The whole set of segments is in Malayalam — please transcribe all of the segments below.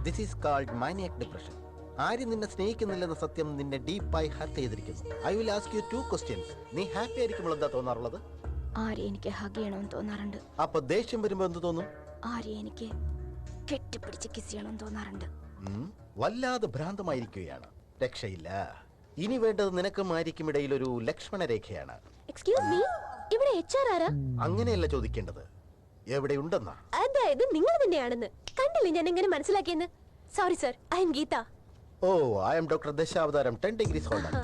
This is called maniac depression. ആരും നിന്നെ സ്നേഹിക്കുന്നില്ലെന്ന സത്യം നിന്നെ ഡീപ്പായി ഹർട്ട് ചെയ്തിരിക്കുന്നു. I will ask you 2 questions. നീ ഹാപ്പി ആയിരിക്കുമ്പോൾ എന്താ തോന്നാറുള്ളത്? ആരെ എനിക്ക് ഹഗ് ചെയ്യണമെന്ന് തോന്നാറുണ്ട്. അപ്പൊ ദേഷ്യം വരുമ്പോ എന്ത് തോന്നും? ആരെ എനിക്ക് കെട്ടിപ്പിടിച്ച് കിസ് ചെയ്യണമെന്ന് തോന്നാറുണ്ട്. വല്ലാതെ ഭ്രാന്തമായിരിക്കുകയാണ്. രക്ഷയില്ല. ഇനി വേണ്ടത് നിനക്കും ആര്യക്കും ഇടയിൽ ഒരു ലക്ഷ്മണ രേഖയാണ്. എക്സ്ക്യൂസ് മീ, ഇവിടെ HR ആരാ? അങ്ങനെയല്ല ചോദിക്കേണ്ടത്, എവിടെയുണ്ടെന്നാ. അതായത് നിങ്ങൾ തന്നെയാണെന്ന് കണ്ടില്ലേ ഞാൻ എങ്ങനെ മനസ്സിലാക്കിയെന്ന്. Sorry sir, I am Geetha. Oh, I am doctor Dashavatharam 10 degrees Holland,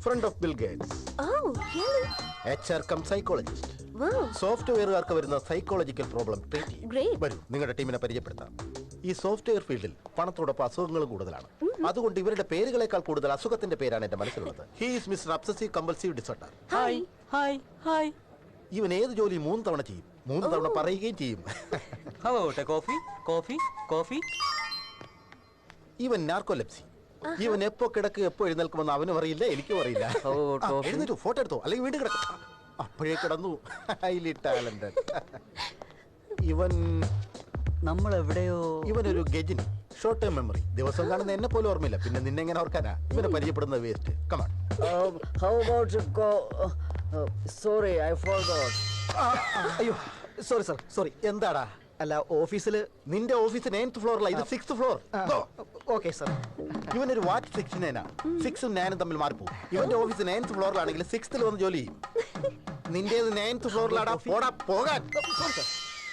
friend of Bill Gates. Oh really? HR cum psychologist. Wow. സോഫ്റ്റ്വെയറുകാർക്ക് വരുന്ന സൈക്കോളജിക്കൽ പ്രോബ്ലം ട്രീറ്റ് ചെയ്യും. Great. വരൂ, നിങ്ങളുടെ ടീമിനെ പരിചയപ്പെടുത്താം. ഈ സോഫ്റ്റ്വെയർ ഫീൽഡിൽ പണത്തോടൊപ്പം അസുഖങ്ങളും കൂടുതലാണ്. അതുകൊണ്ട് ഇവരുടെ പേരുകളെക്കാൾ കൂടുതൽ അസുഖത്തിന്റെ പേരാണ് എന്റെ മനസ്സിലുള്ളത്. He is mister obsessive compulsive disorder. Hi hi hi. ഇവൻ ഏത് ജോലി 3 തവണ ചെയ്യും, 3 തവണ പറയുകയും ചെയ്യും. Coffee coffee coffee. ഇവൻ നാർക്കോലെപ്സി. ഇവൻ എപ്പോ കിടക്ക് എപ്പോ എഴുന്നേൽക്കുമെന്ന് അവനും അറിയില്ല, എനിക്കും അറിയില്ല. എഴുന്നേറ്റു, ഫോട്ടോ എടുത്തോ, അല്ലെങ്കിൽ വീണ്ടും കിടക്കും. അപ്പോഴേ കിടന്നു. Highly talented. നമ്മൾ എവിടെയോ. ഇവനൊരു ഗജിനി, ഷോർട്ട് ടേം മെമ്മറി. ദിവസം കാണുന്ന എന്നെ പോലും ഓർമ്മയില്ല, പിന്നെ നിന്നെ എങ്ങനെ ഓർക്കാനാ? ഇവനെ പരിചയപ്പെടുന്ന waste. Come on. How about sorry, I forgot. അയ്യോ, സോറി സർ, സോറി. എന്താടാ? അല്ല, ഓഫീസില് നിന്റെ ഓഫീസ് 9th ഫ്ലോറിലാ, ഇത് 6th ഫ്ലോർ. Okay sir. ഇവനൊരു വാച്ച് സെക്ഷനേനാ. 6ഉം 9ഉം തമ്മിൽ മാറിപ്പോകും. ഇവന്റെ ഓഫീസ് 9th ഫ്ലോറിലാണെങ്കിൽ 6th വന്ന് ജോലി ചെയ്യും. നിന്റേത് 9th ഫ്ലോറിലാടാ. പോടാ, പോകാൻ.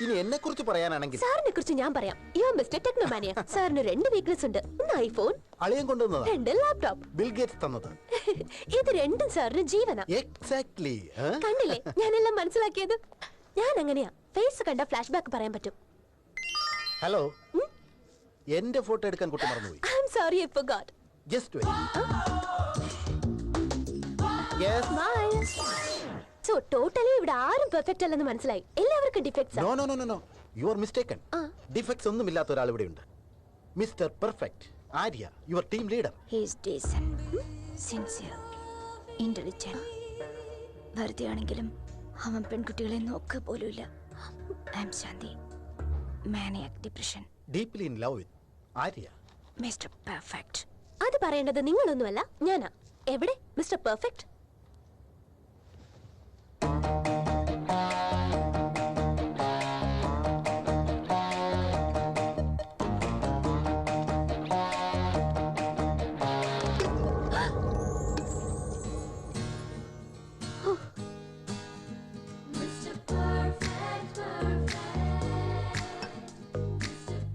ഇനി എന്നെ കുറിച്ച് പറയാനാണെങ്കിൽ സാറിനെ കുറിച്ച് ഞാൻ പറയാം. You are mister Technomania. സാറിന് 2 വീക്ക്നെസ് ഉണ്ട്. ഒന്ന് ഐഫോൺ, അളിയൻ കൊണ്ടുവന്നതാ. 2 ലാപ്ടോപ്പ്. ബിൽ ഗേറ്റ്സ് തന്നത്. ഇത് രണ്ടും സാറിന് ജീവന. എക്സാക്ട്ലി. കണ്ടില്ലേ ഞാനെല്ലാം മനസ്സിലാക്കിയത്? ഞാൻ അങ്ങനെയാ, ഫേസ് കണ്ട ഫ്ലാഷ് ബാക്ക് പറയാൻ പറ്റും. ഹലോ, എന്റെ ഫോട്ടോ എടുക്കാൻ കുട്ടി മറന്നുപോയി. I am sorry, I forgot. Just wait. Yes. Bye. So totally ഇവിടെ ആരും പെർഫെക്റ്റ് അല്ലെന്ന് മനസ്സിലായി. എല്ലാവർക്കും defects. No no no no, you are mistaken. Defects ഒന്നും ഇല്ലാത്ത ഒരാൾ ഇവിടെ ഉണ്ട്. Mister perfect, Arya, your team leader. He is decent, sincere, intelligent. വെറുതെ ആണെങ്കിലും അവൻ പെൺകുട്ടികളെ നോക്കുക പോലുമില്ല. I am Shanti, maniac depression. Deeply in love with Arya. Mister perfect. അത് പറയേണ്ടത് നിങ്ങളൊന്നുമല്ല, ഞാനാ. എവിടെ mister perfect?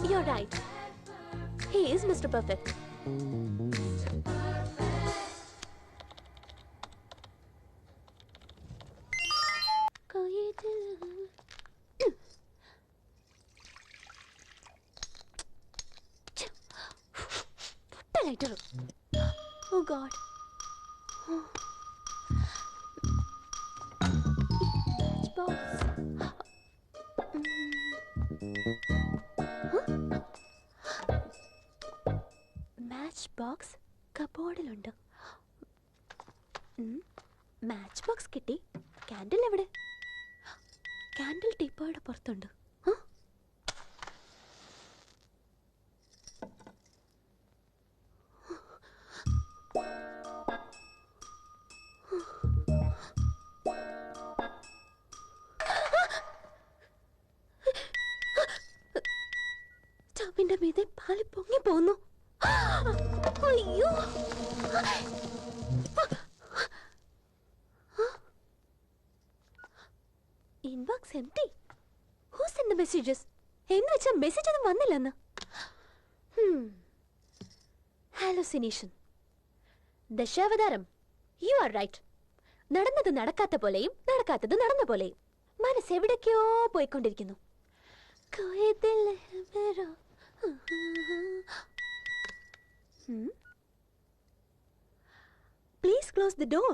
You're right. He is Mr. Perfect. Lighter. Oh God. Box. Match box കബോർഡിലുണ്ട്. മാച്ച് ബോക്സ് കിട്ടി. കാൻഡിൽ എവിടെ? കാൻഡിൽ ടീപ്പോയുടെ പുറത്തുണ്ട്. സ്റ്റവിന്റെ മീതെ പാല് പൊങ്ങി പോന്നു. അയ്യോ, inbox empty. Who send the messages? എന്ന് വെച്ചാൽ മെസ്സേജ് ഒന്നും വന്നില്ലെന്ന്. Hallucination. Dashavatharam, you are right. നടന്നത് നടക്കാത്ത പോലെയും നടക്കാത്തത് നടന്ന പോലെയും. മനസ്സ് എവിടേക്കോ പോയിക്കൊണ്ടിരിക്കുന്നു. Please close the door.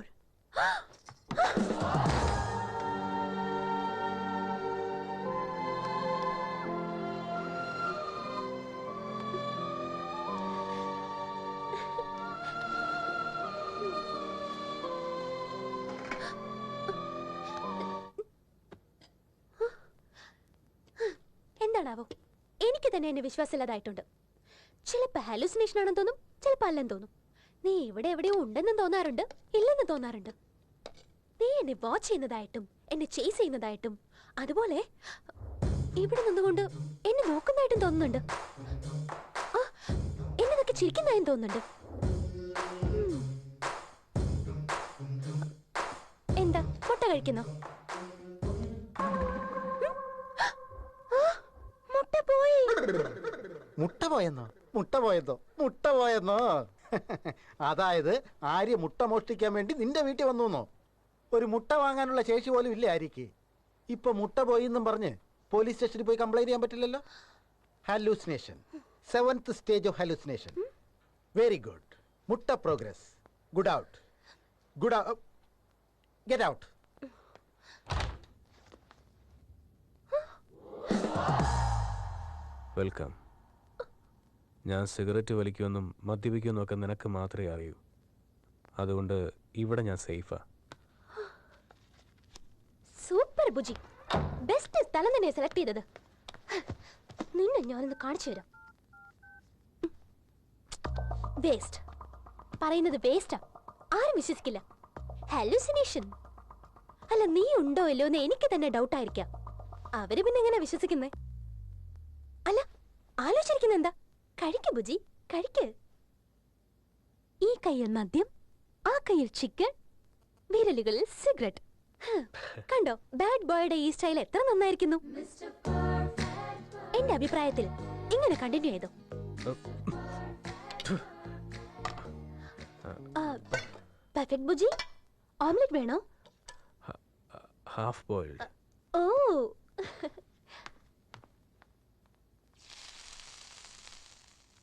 എന്താണാവോ, എനിക്ക് തന്നെ എന്നെ വിശ്വാസമില്ലാതായിട്ടുണ്ട്. ചിലപ്പോ ഹാലൂസിനേഷൻ ആണെന്ന് തോന്നും, ചിലപ്പോ അല്ലെന്ന് തോന്നും. നീ ഇവിടെ എവിടെയോ ഉണ്ടെന്നും തോന്നാറുണ്ട്, ഇല്ലെന്ന് തോന്നാറുണ്ട്. നീ എന്നെ വാച്ച് ചെയ്യുന്നതായിട്ടും എന്നെ ചേസ് ചെയ്യുന്നതായിട്ടും അതുപോലെ ഇവിടെ നിന്നുകൊണ്ട് എന്നെ നോക്കുന്നതായിട്ടും തോന്നുന്നുണ്ട്. ആ, എന്നതൊക്കെ ചിരിക്കുന്നതായും തോന്നുന്നുണ്ട്. എന്താ മുട്ട കഴിക്കുന്നോ? മുട്ട പോയി. മുട്ട പോയെന്നോ? മുട്ട പോയെന്നോ? മുട്ട പോയെന്നോ? അതായത് ആര്യ മുട്ട മോഷ്ടിക്കാൻ വേണ്ടി നിന്റെ വീട്ടിൽ വന്നു. ഒരു മുട്ട വാങ്ങാനുള്ള ശേഷി പോലും ഇല്ല ആര്യക്ക്. ഇപ്പൊ മുട്ട പോയി എന്നും പറഞ്ഞ് പോലീസ് സ്റ്റേഷനിൽ പോയി കംപ്ലൈന്റ് ചെയ്യാൻ പറ്റില്ലല്ലോ. Hallucination, 7th stage of hallucination. Very good. മുട്ട progress. Good out. Good out. Get out. Welcome. ഞാൻ സിഗരറ്റ് വലിക്കുമെന്നും മദ്യപിക്കുമെന്നും ഒക്കെ നിനക്ക് മാത്രമേ അറിയൂ. അതുകൊണ്ട് ഇവിടെ ഞാൻ സേഫാ. സൂപ്പർ ബുജി, ബെസ്റ്റ് സ്ഥലം തന്നെ സെലക്ട് ചെയ്തത്. നിന്നെ ഞാനൊന്ന് കാണിച്ചു തരാം. വേസ്റ്റ് പറയുന്നത് വേസ്റ്റാ, ആരും വിശ്വസിക്കില്ല. ഹാലൂസിനേഷൻ. അല്ല, നീ ഉണ്ടോ ഇല്ലോ എന്ന് എനിക്ക് തന്നെ ഡൗട്ട് ആയിരിക്കാം. അവര് പിന്നെ എങ്ങനെ വിശ്വസിക്കുന്നേ? അല്ല, ആലോചിച്ചിരിക്കുന്ന എന്താ? കഴിക്ക് ബുജി, കഴിക്ക്. ഈ കയ്യിൽ മദ്യം, ആ കയ്യിൽ ചിക്കൻ, വിരലുകളിൽ സിഗരറ്റ്. കണ്ടോ, ബാഡ് ബോയുടെ ഈ സ്റ്റൈൽ എത്ര നന്നായിരിക്കുന്നു. എന്റെ അഭിപ്രായത്തിൽ ഇങ്ങനെ കണ്ടിന്യൂ ചെയ്തോ. പെർഫെക്റ്റ് ബുജി. ഓംലെറ്റ് വേണോ? Half boiled. Oh,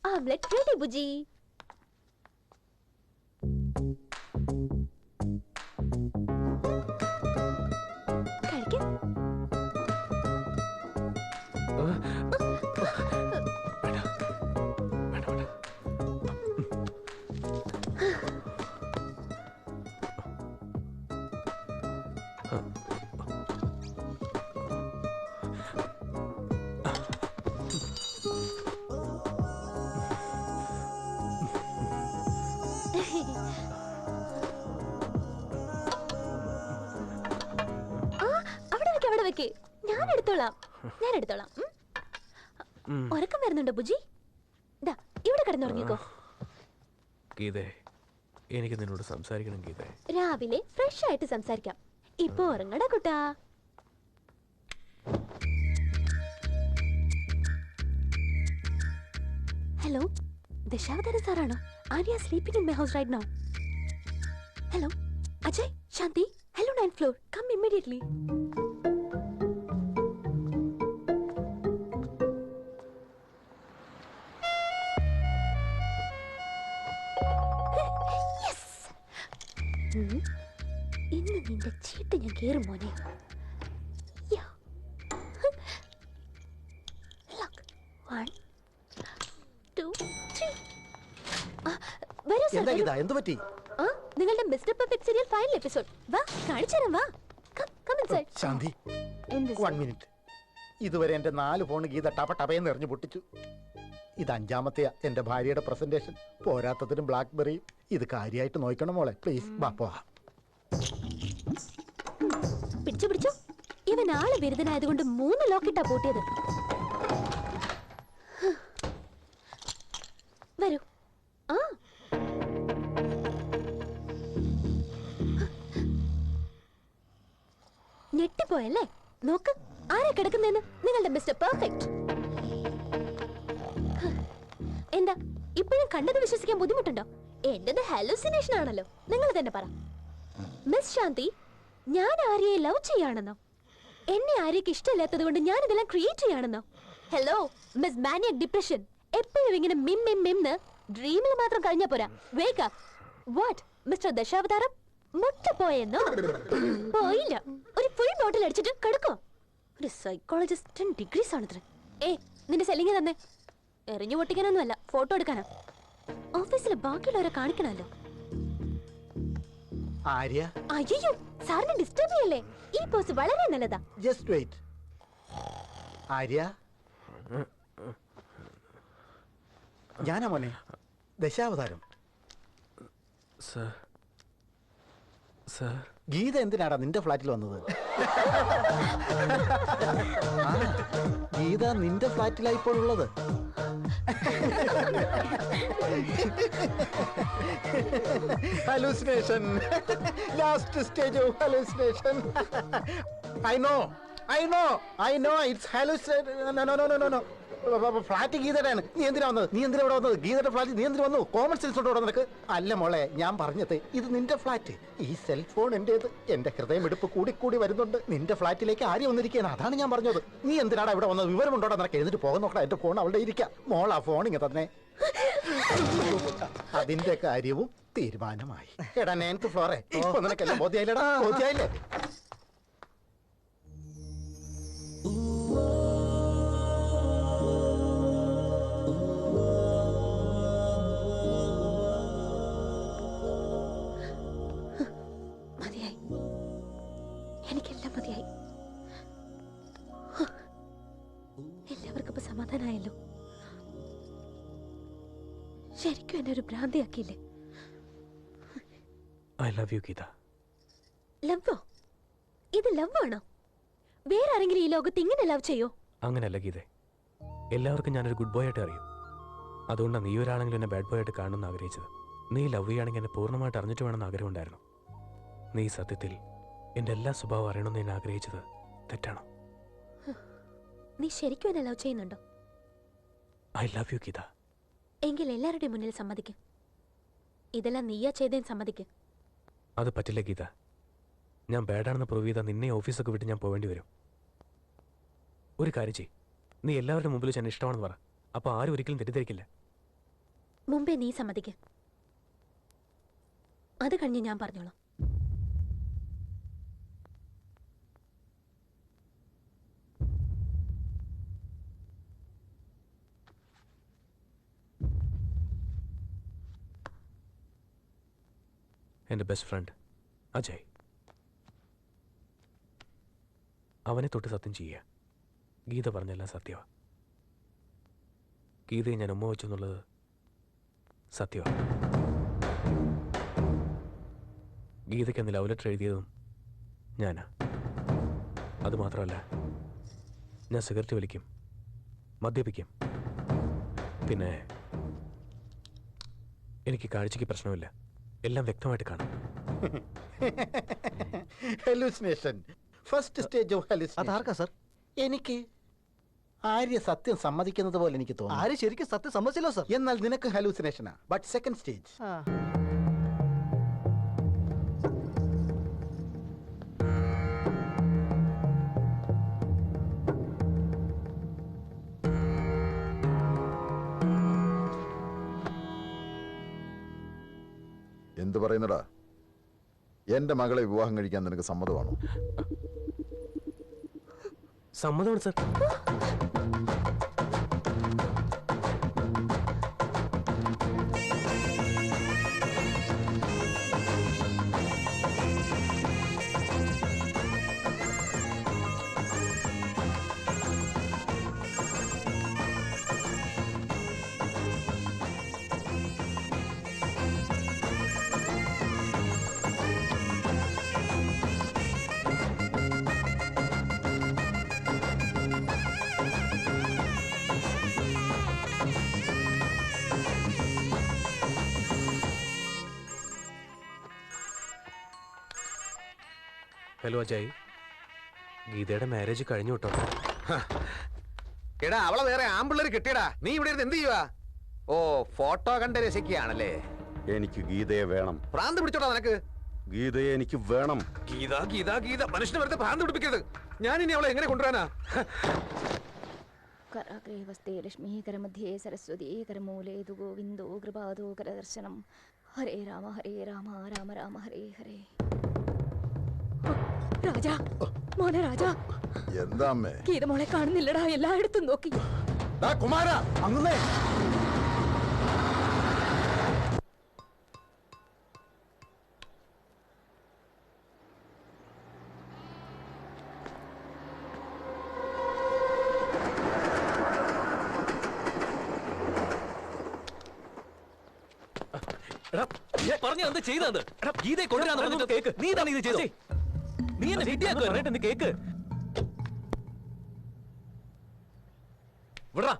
omelette ready ബുജി. കഴിക്ക്. അവിടെ വെക്ക്, ഞാൻ എടുത്തോളാം. ഉറക്കം വരുന്നുണ്ടോ ബുജി? ദാ ഇവിടെ കിടന്നുറങ്ങിക്കോ. ഗീതേ, എനിക്ക് നിന്നോട് സംസാരിക്കണം ഗീതേ. രാവിലെ ഫ്രഷ് ആയിട്ട് സംസാരിക്കാം. ഇപ്പൊ ഉറങ്ങടാ കുട്ടാ. ഹലോ, ദശാവതാര സാറാണോ? Arya sleeping in my house right now. Hello Ajay, Shanti, hello 9th floor, come immediately. ഇന്ന് നിന്റെ ചീട്ട് ഞാൻ കേറും മോനെ. നിങ്ങളുടെ mister perfect serial final episode. വാ, കാണിച്ചുതരാം. വാ, ശാന്തി, 1 മിനിറ്റ്. ഇതുവരെ എന്റെ 4 ഫോൺ ഗീത ടപയെന്ന് എറിഞ്ഞു പൊട്ടിച്ചു. ഇത് 5ാമത്തെയാ എന്റെ ഭാര്യയുടെ പ്രസന്റേഷൻ. പോരാത്തതിനും ബ്ലാക്ക്ബെറിയും. ഇത് കാര്യമായിട്ട് നോക്കണം മോളെ, പ്ലീസ്. വാ പോവാ. പിടിച്ചു. ഇവൻ ആള് ബിരുദനായതുകൊണ്ട് 3 ലോക്കിട്ടാ പൂട്ടിയത്. വരൂ. ആ, ഞെട്ടിപ്പോയല്ലേ? നോക്ക്, ആരാ കിടക്കുന്നതെന്ന്. നിങ്ങളുടെ മിസ്റ്റർ പെർഫെക്റ്റ്. എന്താ ഇപ്പോഴും കണ്ടത് വിശ്വസിക്കാൻ ബുദ്ധിമുട്ടുണ്ടോ? എന്റേത് ഹാലൂസിനേഷൻ ആണല്ലോ. നിങ്ങൾ തന്നെ പറ. മിസ് ശാന്തി, ഞാൻ ആര്യയെ ലവ് ചെയ്യാണെന്നോ? എന്നെ ആര്യക്ക് ഇഷ്ടമില്ലാത്തത് കൊണ്ട് ഞാൻ ഇതെല്ലാം ക്രിയേറ്റ് ചെയ്യാണെന്നോ? Hello miss maniac depression. എപ്പോഴും ഇങ്ങനെ മിം ഡ്രീമിൽ മാത്രം കഴിഞ്ഞാ പോരാ. Wake up. What mister Dashavatharam, മുട്ട പോയെന്നോ? പോയില്ല. ഒരു ഫുൾ ബോട്ടിൽ അടിച്ചിട്ട് കിടക്കോ? ഒരു സൈക്കോളജിസ്റ്റ് 10 degrees ആണത്ര. നിന്റെ സെല്ലിങ് തന്നെ. എറിഞ്ഞു പൊട്ടിക്കാനൊന്നുമല്ല, ഫോട്ടോ എടുക്കാനാ. ഓഫീസിൽ ബാക്കിയുള്ളവരെ കാണിക്കണല്ലോ. ആര്യ, അയ്യോ, സാറിനെ ഡിസ്റ്റർബ് ചെയ്യല്ലേ. ഈ പോസ് വളരെ നല്ലതാ. Just wait. ആര്യ, ഞാനാ മോനെ, ദശാവതാരം. സർ സർ ഗീത എന്തിനാടാ നിന്റെ ഫ്ലാറ്റിൽ വന്നത്? ആ, ഗീത നിന്റെ ഫ്ലാറ്റിലായി ഇപ്പോൾ ഉള്ളത്. Hallucination, last stage of hallucination. I know it's hallucination. No. Flat ഗീതയുടെയാണ്. നീ എന്തിനാ വന്നത്? നീ എന്തിനാ ഇവിടെ വന്നത്? ഗീതയുടെ ഫ്ലാറ്റ് നീ എന്തിനാ വന്നു? കോമൺ സെൻസ് ഉണ്ടോ നിനക്ക്? അല്ല മോളെ, ഞാൻ പറഞ്ഞത് ഇത് നിന്റെ ഫ്ലാറ്റ്. ഈ സെൽഫോൺ എന്റേത്. എന്റെ ഹൃദയമെടുപ്പ് കൂടി വരുന്നുണ്ട്. നിന്റെ ഫ്ലാറ്റിലേക്ക് ആരും വന്നിരിക്കുകയാണ്. അതാണ് ഞാൻ പറഞ്ഞത്. നീ എന്തിനാടാ ഇവിടെ വന്നത്? വിവരമുണ്ടോടാ നിനക്ക്? എഴുന്നിട്ട് പോകാൻ നോക്കടാ. എന്റെ ഫോൺ അവിടെ ഇരിക്കാം. മോളാ ഫോൺ ഇങ്ങ തന്നെ. അതിന്റെ കാര്യവും തീരുമാനമായി. എടാ 9th ഫ്ലോറെ, ഇപ്പൊ നിനക്കെല്ലാം ബോധ്യായില്ലടാ? ബോധ്യായില്ലേ? മതിയായി, എനിക്കെല്ലാം മതിയായി. എല്ലാവർക്കും ഇപ്പൊ സമാധാനമായല്ലോ. ശരിക്കും എന്നെ ഒരു ഭ്രാന്തിയാക്കിയില്ലേ? I love you Geetha. ലവോ? ഇത് ലവ് ആണോ? വേറെ ആരെങ്കിലും ഈ ലോകത്ത് ഇങ്ങനെ ലവ് ചെയ്യോ? അങ്ങനെയല്ല ഗീതേ, എല്ലാവർക്കും ഞാനൊരു ഗുഡ് ബോയ് ആയിട്ട് അറിയും. അതുകൊണ്ടാണ് നീ ഒരാളെങ്കിലും എന്നെ ബാഡ് ബോയ് ആയിട്ട് കാണണമെന്ന് ആഗ്രഹിച്ചത്. നീ ലവ് ചെയ്യുകയാണെങ്കിൽ എന്നെ പൂർണ്ണമായിട്ട് അറിഞ്ഞിട്ട് വേണമെന്ന് ആഗ്രഹമുണ്ടായിരുന്നു. നീ സത്യത്തിൽ എൻ്റെ എല്ലാ സ്വഭാവം അറിയണമെന്ന് ഞാൻ ആഗ്രഹിച്ചത് തെറ്റാണോ? നീ ശരിക്കും എന്നെ ലവ് ചെയ്യുന്നുണ്ടോ? I love you Geetha. എങ്കിൽ എല്ലാവരുടെയും മുന്നിൽ സമ്മതിക്കും. ഇതെല്ലാം നീയാ ചെയ്തേന്ന് സമ്മതിക്കും. അത് പറ്റില്ല ഗീത. ഞാൻ ബാഡാണെന്ന് പ്രൂവ് ചെയ്താൽ നിന്നെ ഓഫീസൊക്കെ വിട്ട് ഞാൻ പോവേണ്ടി വരും. ഒരു കാര്യം ചെയ്യ്, നീ എല്ലാവരുടെ മുമ്പിൽ ഞാൻ ഇഷ്ടമാണെന്ന് പറ. അപ്പോൾ ആരും ഒരിക്കലും തെറ്റിദ്ധരിക്കില്ല. മുമ്പേ നീ സമ്മതിക്കും. അത് കഴിഞ്ഞ് ഞാൻ പറഞ്ഞോളാം. എൻ്റെ ബെസ്റ്റ് ഫ്രണ്ട് അജയ്. അവനെ തൊട്ട് സത്യം ചെയ്യുക. ഗീത പറഞ്ഞെല്ലാം സത്യമാണ്. ഗീതയെ ഞാൻ ഉമ്മ വെച്ചു എന്നുള്ളത് സത്യമാണ്. ഗീതയ്ക്ക് അന്ന് ലവ് ലെറ്റർ എഴുതിയതും ഞാനാ. അതുമാത്രമല്ല, ഞാൻ സിഗരറ്റ് വലിക്കും, മദ്യപിക്കും, പിന്നെ എനിക്ക് കാഴ്ചയ്ക്ക് പ്രശ്നമില്ല. എല്ലാം വ്യക്തമായിട്ട് കാണാം. Hallucination, first stage of hallucination. അതാർക്കാ സർ? എനിക്ക് ആര്യ സത്യം സമ്മതിക്കുന്നത് പോലെ എനിക്ക് തോന്നുന്നു. ആര് ശരിക്കും സത്യം സമ്മതിച്ചല്ലോ സർ. എന്നാൽ നിനക്ക് ഹലൂസിനേഷനാ. But second stage. എന്തു പറയുന്നടാ? എന്റെ മകളെ വിവാഹം കഴിക്കാൻ നിനക്ക് സമ്മതമാണോ? സമ്മതമാണ് സർ. ഹലോ അജയ്, ഗീതയുടെ മാരേജ് കഴിഞ്ഞു കേട്ടോ. എടാ, അവളെ വേറെ ആമ്പിള്ളേര് കിട്ടിയടാ. നീ ഇവിടെ ഇരുന്ന് എന്ത് ചെയ്യുവാ? ഓ, ഫോട്ടോ കണ്ട് രസിക്കുകയാണല്ലേ? എനിക്ക് ഗീതയെ വേണം. ഭ്രാന്ത് പിടിച്ചോടാ നിനക്ക്? ഗീതയെ എനിക്ക് വേണം. ഗീത ഗീത ഗീത, മനുഷ്യനെ വെറുതെ ഭ്രാന്ത് പിടിപ്പിക്കരുത്. ഞാൻ ഇനി അവളെ എങ്ങനെ കൊണ്ടുവരാനാ? കരാഗ്രേ വസ്തേ ലക്ഷ്മീ കരമധ്യേ സരസ്വതി കരമൂലേ തു ഗോവിന്ദോ കൃപാദോ കരദർശനം. ഹരേ രാമ രാമ രാമ ഹരേ ഹരേ. രാജാ, മോനെ രാജാ, എന്താ അമ്മേ? ഗീത മോളെ കാണുന്നില്ലടാ. എല്ലായിടത്തും നോക്കി. കുമാര അങ്ങേ. പറഞ്ഞു എന്ത് ചെയ്തത്? ഗീതയെ കൊണ്ടുവരാന്ന് പറഞ്ഞിട്ട് കേക്ക്. നീ തന്നെ ഇത് ചെയ്തോ? നീ എന്നെ വിദ്യാർത്ഥി കേക്ക് വിടാ.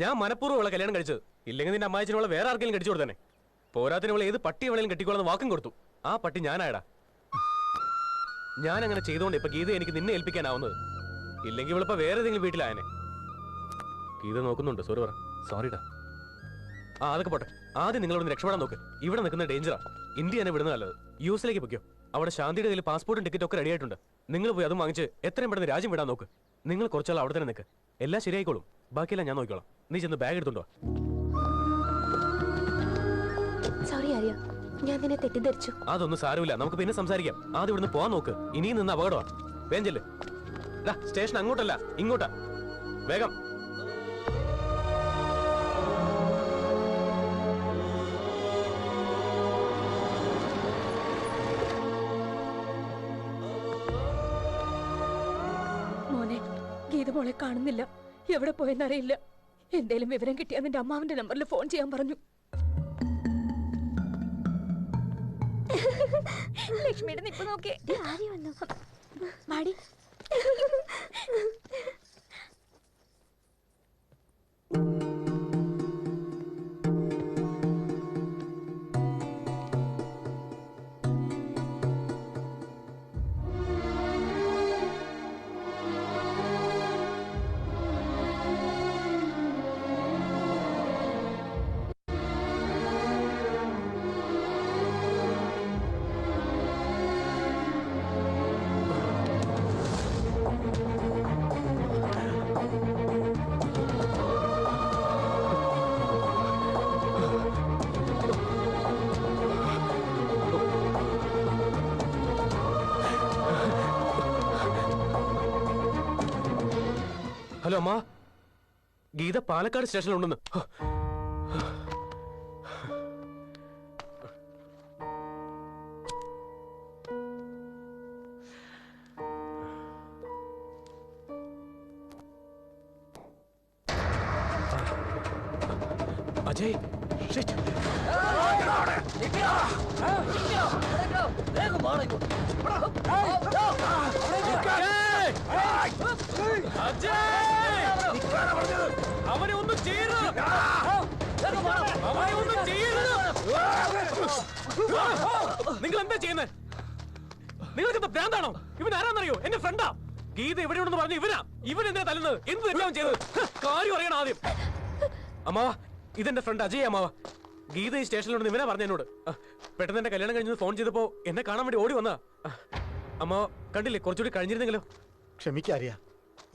ഞാൻ മനഃപൂർവ്വം കല്യാണം കഴിച്ചത്. ഇല്ലെങ്കിൽ നിന്റെ അമ്മായിച്ചിനുള്ള വേറെ ആർക്കെങ്കിലും കടിച്ചു കൊടുത്തന്നെ. പോരാത്തിനുള്ള ഏത് പട്ടി എവിടെയും കെട്ടിക്കോളെന്ന് വാക്കും കൊടുത്തു. ആ പട്ടി ഞാനായടാ. ഞാൻ അങ്ങനെ ചെയ്തോണ്ട് ഇപ്പൊ ഗീത എനിക്ക് നിന്നെ ഏൽപ്പിക്കാനാവുന്നത്. ഇല്ലെങ്കിൽ ഇവളിപ്പോ വേറെ ഏതെങ്കിലും വീട്ടിലായനെ. ഗീത നോക്കുന്നുണ്ട്. സോറി പറ. സോറിടാ. ആ അതൊക്കെ പോട്ടെ. ആദ്യം നിങ്ങളോട് രക്ഷപ്പെടാൻ നോക്ക്. ഇവിടെ നിൽക്കുന്ന ഡേഞ്ചറാ. ഇന്ത്യ തന്നെ വിടുന്ന നല്ലത്. യുഎസിലേക്ക് പൊയ്ക്കോ. അവിടെ ശാന്തിയുടെ കയ്യിൽ പാസ്പോർട്ടും ടിക്കറ്റും ഒക്കെ റെഡി ആയിട്ടുണ്ട്. നിങ്ങൾ പോയി അതും വാങ്ങിച്ച് എത്രയും പെട്ടെന്ന് രാജ്യം വിടാൻ നോക്ക്. നിങ്ങൾ കുറച്ചാൾ അവിടെ തന്നെ നിൽക്ക്. എല്ലാം ശരിയായിക്കോളും. ബാക്കിയെല്ലാം ഞാൻ നോക്കിക്കോളാം. നീ ചെന്ന് ബാഗ് എടുത്തുണ്ടോ? സോറി ആര്യ, ഞാൻ നിന്നെ തെറ്റിദ്ധരിച്ചു. അതൊന്നും സാരമില്ല. നമുക്ക് പിന്നെ സംസാരിക്കാം. ആദ്യം ഇവിടുന്ന് പോവാൻ നോക്ക്. ഇനിയും നിന്ന് അപകടമാണ്. വേഗം ചെല്ല്. സ്റ്റേഷൻ അങ്ങോട്ടല്ല, ഇങ്ങോട്ടാ. വേഗം. മോനെ, ഗീത മോളെ കാണുന്നില്ല. എവിടെ പോയെന്നറിയില്ല. എന്തേലും വിവരം കിട്ടിയാ നിന്റെ അമ്മാവന്റെ നമ്പറിൽ ഫോൺ ചെയ്യാൻ പറഞ്ഞു. ലക്ഷ്മിയുടെ നിപ്പ് നോക്കിയേ. ആര്യ വന്നു. മാടി. ഹലോ അമ്മ, ഗീത പാലക്കാട് സ്റ്റേഷനിലുണ്ടെന്ന്. അജയ്, അവനെ ഒന്നും ചെയ്യരുത്. നിങ്ങൾ എന്താ ചെയ്യുന്നത്? നിങ്ങൾക്ക് എന്താ ഭ്രാന്താണോ? ഇവൻ ആരാന്നറിയോ? എന്റെ ഫ്രണ്ടാ. ഗീത എവിടെയുണ്ടെന്ന് പറഞ്ഞു. ഇവൻ എന്തിനാ തല്ലുന്നത്? എന്ത് തെറ്റാവും ചെയ്തത്? കാര്യം അറിയണം ആദ്യം. അമ്മാവ, ഇതെന്റെ ഫ്രണ്ട് അജയ്. അമ്മാവ, ഗീത ഈ സ്റ്റേഷനിലുണ്ടെന്ന് ഇവനാ പറഞ്ഞു എന്നോട്. പെട്ടെന്ന് എന്റെ കല്യാണം കഴിഞ്ഞ് ഫോൺ ചെയ്തപ്പോ എന്നെ കാണാൻ വേണ്ടി ഓടി വന്നാ. അമ്മാവ കണ്ടില്ലേ? കുറച്ചുകൂടി കഴിഞ്ഞിരുന്നെങ്കിലോ? ക്ഷമിക്കാറിയ,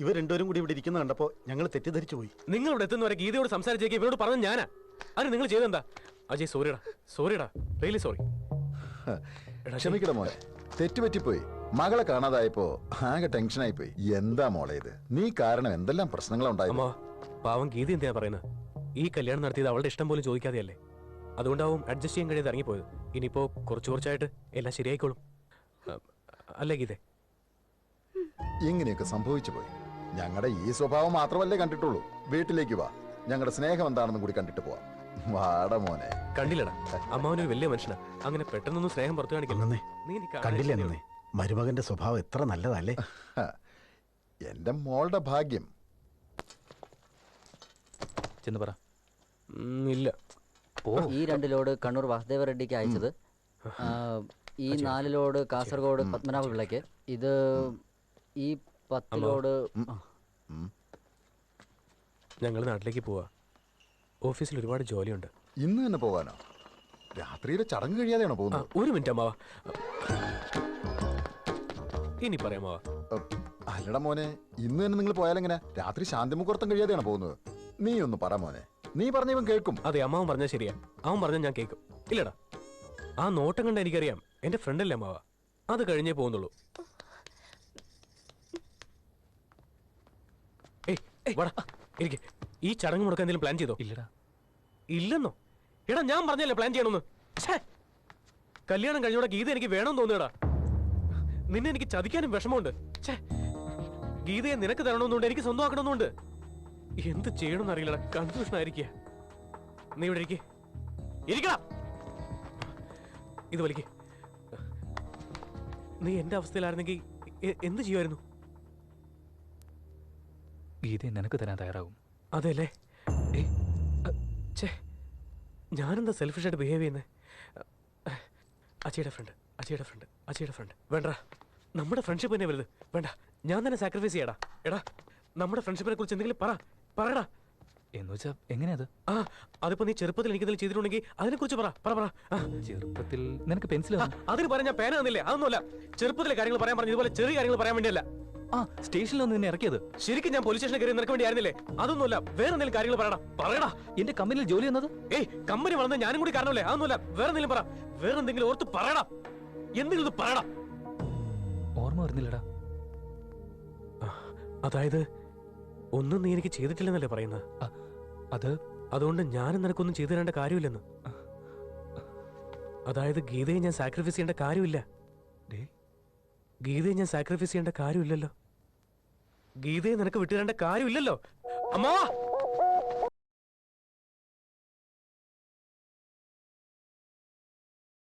ഇവർ രണ്ടുപേരും കൂടി ഇവിടെ ഇരിക്കുന്ന കണ്ടപ്പോ ഞങ്ങൾ തെറ്റിദ്ധരിച്ചു പോയി. നിങ്ങൾ ഇവിടെ എത്തുന്നവരെ ഗീതയോട് സംസാരിച്ചേക്ക് ഇവരോട് പറഞ്ഞത് ഞാനാ. അതിന് നിങ്ങൾ ചെയ്തെന്താ? അജയ് സോറിടാ റിയലി സോറി. ക്ഷമിക്കട മോനെ, തെറ്റുപറ്റിപ്പോയി. മകളെ കാണാതായപ്പോ ആകെ ടെൻഷനായി പോയി. എന്താ മോളെ ഇത്? നീ കാരണം എന്തെല്ലാം പ്രശ്നങ്ങളുണ്ടായി. അമ്മ, പാവം ഗീത എന്തിനാ പറയുന്നത്? ഈ കല്യാണം നടത്തിയത് അവളുടെ ഇഷ്ടം പോലും ചോദിക്കാതെയല്ലേ. അതുകൊണ്ടാവും അഡ്ജസ്റ്റ് ചെയ്യാൻ കഴിയാതെ ഇറങ്ങിപ്പോയത്. ഇനിയിപ്പോ കുറച്ചായിട്ട് എല്ലാം ശരിയായിക്കോളും. അല്ലേ ഗീതേ? ഇങ്ങനെയൊക്കെ സംഭവിച്ചു പോയി. ഞങ്ങളുടെ ഈ സ്വഭാവം മാത്രമല്ലേ കണ്ടിട്ടുള്ളൂ. വീട്ടിലേക്ക് വാ, ഞങ്ങളുടെ സ്നേഹം എന്താണെന്നും കൂടി കണ്ടിട്ട് പോവാം. വാട മോനെ. കണ്ടില്ലടാ, അമ്മാവനൊരു വലിയ മനുഷ്യനാ. അങ്ങനെ പെട്ടെന്നൊന്നും സ്നേഹം പുറത്തു കാണിക്കില്ല. കണ്ടില്ലേ മരുമകന്റെ സ്വഭാവം എത്ര നല്ലതല്ലേ? എന്റെ മോളുടെ ഭാഗ്യം. ചെന്ന് പറ. ഇല്ല, ഈ 2 ലോഡ് കണ്ണൂർ വാസുദേവ റെഡ്ഡിക്ക് അയച്ചത്, ഈ 4 ലോഡ് കാസർഗോഡ് പത്മനാഭ പിള്ളയ്ക്ക്, ഇത് ഈ 10 ലോഡ്. ഞങ്ങൾ നാട്ടിലേക്ക് പോവാ. ഓഫീസിൽ ഒരുപാട് ജോലിയുണ്ട്. ഇന്ന് തന്നെ പോകാനോ? രാത്രിയിലെ ചടങ്ങ് കഴിയാതെയാണോ പോകുന്നത്? ഒരു മിനിറ്റ് അമ്മാവ, ഇനി പറയാമാവാ. അല്ലടാ മോനെ, ഇന്ന് തന്നെ നിങ്ങൾ പോയാലെങ്ങനെ? രാത്രി ശാന്തി മുഹൂർത്തം കഴിയാതെയാണോ പോകുന്നത്? നീ ഒന്ന് പറ മോനെ. നീ പറഞ്ഞ ഇവൻ കേൾക്കും. അതെ, അമ്മാവൻ പറഞ്ഞാൽ ശരിയാ. അവൻ പറഞ്ഞാൽ ഞാൻ കേൾക്കും. ഇല്ലടാ, ആ നോട്ടം കണ്ട എനിക്കറിയാം എന്റെ ഫ്രണ്ടല്ലേ അമ്മാവ. അത് കഴിഞ്ഞേ പോകുന്നുള്ളൂ. ഈ ചടങ്ങ് മുടക്കാൻ എന്തെങ്കിലും പ്ലാൻ ചെയ്തോ? ഇല്ലടാ. ഇല്ലെന്നോ? എടാ, ഞാൻ പറഞ്ഞല്ലേ പ്ലാൻ ചെയ്യണമെന്ന്. കല്യാണം കഴിഞ്ഞോടെ ഗീത എനിക്ക് വേണമെന്ന് തോന്നുകടാ. നിന്നെ എനിക്ക് ചതിക്കാനും വിഷമമുണ്ട്. ഗീതയെ നിനക്ക് തരണമെന്നുണ്ട്, എനിക്ക് സ്വന്തമാക്കണമെന്നുണ്ട്. എന്ത് ചെയ്യണമെന്ന് അറിയില്ലടാ. കൺഫ്യൂഷൻ ആയിരിക്കുക. നീ ഇവിടെ ഇരിക്കടാ. ഇത് വലിക്ക്. നീ എന്റെ അവസ്ഥയിലായിരുന്നെങ്കിൽ എന്ത് ചെയ്യുമായിരുന്നു? ഗീത നിനക്ക് തരാൻ തയ്യാറാകും. അതെല്ലേ? ഞാനെന്താ സെൽഫിഷായിട്ട് ബിഹേവ് ചെയ്യുന്നത്? അച്ഛയുടെ ഫ്രണ്ട് വേണ്ട, നമ്മുടെ ഫ്രണ്ട്ഷിപ്പ് തന്നെ വലുത്. വേണ്ട, ഞാൻ തന്നെ സാക്രിഫൈസ് ചെയ്യടാ. എടാ, നമ്മുടെ ഫ്രണ്ട്ഷിപ്പിനെ കുറിച്ച് എന്തെങ്കിലും പറയടാ. എന്ന് വെച്ചാ എങ്ങനെയത്? അതിപ്പോ നീ ചെറുപ്പത്തിൽ എനിക്ക് എന്തെങ്കിലും ചെയ്തിട്ടുണ്ടെങ്കിൽ അതിനെ കുറിച്ച് പറ. ചെറുപ്പത്തിൽ നിനക്ക് പെൻസിൽ അതിന് പറഞ്ഞ പേന തന്നില്ലേ? അതൊന്നുമല്ല, ചെറുപ്പത്തിലെ കാര്യങ്ങൾ പറയാൻ പറഞ്ഞു. ഇതുപോലെ ചെറിയ കാര്യങ്ങൾ പറയാൻ വേണ്ടിയല്ല. സ്റ്റേഷനിൽ ഒന്ന് നിന്നെ ഇറക്കിയത്. ശരിക്കും ഞാൻ പോലീസ് സ്റ്റേഷനിൽ കയറി നിനക്ക് വേണ്ടി ആയിരുന്നില്ലേ? അതൊന്നുമല്ല, വേറെ എന്തെങ്കിലും കാര്യങ്ങൾ പറയടാ. എന്റെ കമ്പനിയിൽ ജോലി ചെയ്യുന്നത്? കമ്പനി വളർന്ന ഞാനും കൂടി കാരണമല്ലേ? അതൊന്നുമല്ല, വേറെ എന്തെങ്കിലും ഓർത്ത് പറയടാ. എന്തെങ്കിലും പറയടാ. ഓർമ്മ വരുന്നില്ലടാ. അതായത് ഒന്നും നീ എനിക്ക് ചെയ്തിട്ടില്ലെന്നല്ലേ പറയുന്നത്? അതുകൊണ്ട് ഞാനും നിനക്കൊന്നും ചെയ്തു തരേണ്ട കാര്യമില്ലെന്ന്. അതായത് ഗീതയെ ഞാൻ സാക്രിഫൈസ് ചെയ്യേണ്ട കാര്യമില്ല. ഗീതയെ ഞാൻ സാക്രിഫൈസ് ചെയ്യേണ്ട കാര്യമില്ലല്ലോ. ഗീതയെ നിനക്ക് വിട്ടുതരേണ്ട കാര്യമില്ലല്ലോ. അമ്മാ!